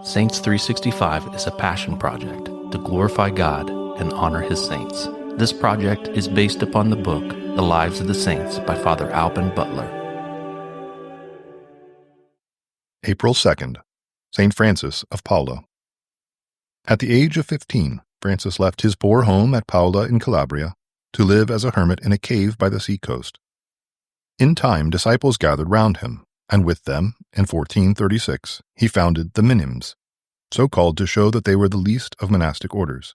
Saints 365 is a passion project to glorify God and honor His saints. This project is based upon the book, The Lives of the Saints by Father Alban Butler. April 2nd, St. Francis of Paula. At the age of 15, Francis left his poor home at Paula in Calabria to live as a hermit in a cave by the seacoast. In time, disciples gathered round him, and with them, in 1436, he founded the Minims, so called to show that they were the least of monastic orders.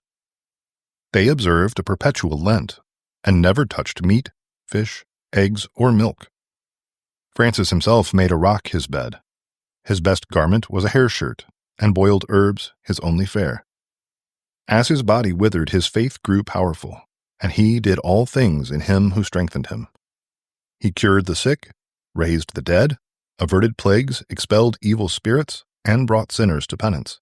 They observed a perpetual Lent, and never touched meat, fish, eggs, or milk. Francis himself made a rock his bed. His best garment was a hair shirt, and boiled herbs his only fare. As his body withered, his faith grew powerful, and he did all things in him who strengthened him. He cured the sick, raised the dead, averted plagues, expelled evil spirits, and brought sinners to penance.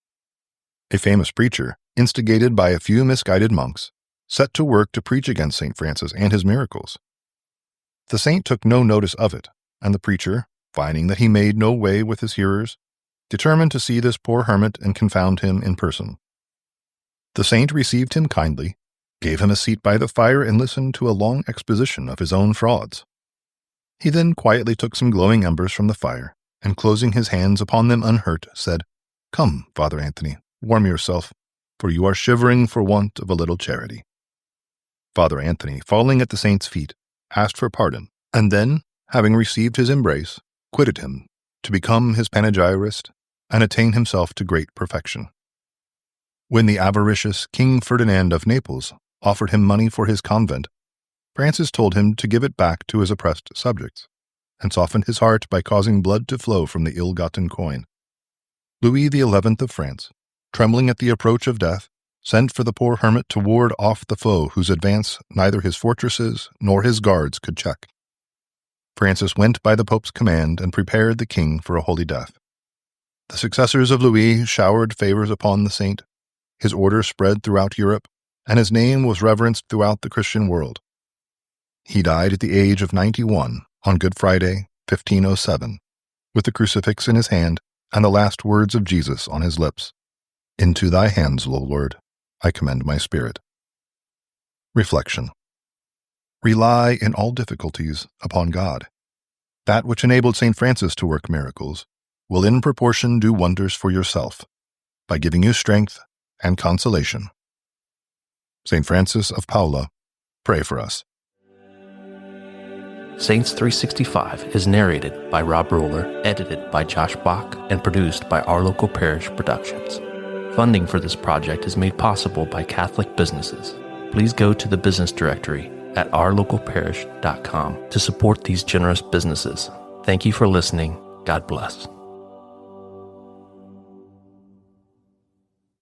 A famous preacher, instigated by a few misguided monks, set to work to preach against St. Francis and his miracles. The saint took no notice of it, and the preacher, finding that he made no way with his hearers, determined to see this poor hermit and confound him in person. The saint received him kindly, gave him a seat by the fire, and listened to a long exposition of his own frauds. He then quietly took some glowing embers from the fire, and closing his hands upon them unhurt, said, "Come, Father Anthony, warm yourself, for you are shivering for want of a little charity." Father Anthony, falling at the saint's feet, asked for pardon, and then, having received his embrace, quitted him to become his panegyrist and attain himself to great perfection. When the avaricious King Ferdinand of Naples offered him money for his convent, Francis told him to give it back to his oppressed subjects, and softened his heart by causing blood to flow from the ill-gotten coin. Louis XI of France, trembling at the approach of death, sent for the poor hermit to ward off the foe whose advance neither his fortresses nor his guards could check. Francis went by the Pope's command and prepared the king for a holy death. The successors of Louis showered favors upon the saint, his order spread throughout Europe, and his name was reverenced throughout the Christian world. He died at the age of 91 on Good Friday, 1507, with the crucifix in his hand and the last words of Jesus on his lips. "Into thy hands, O Lord, I commend my spirit." Reflection. Rely in all difficulties upon God. That which enabled St. Francis to work miracles will in proportion do wonders for yourself, by giving you strength and consolation. St. Francis of Paula, pray for us. Saints 365 is narrated by Rob Roller, edited by Josh Bach, and produced by Our Local Parish Productions. Funding for this project is made possible by Catholic businesses. Please go to the business directory at ourlocalparish.com to support these generous businesses. Thank you for listening. God bless.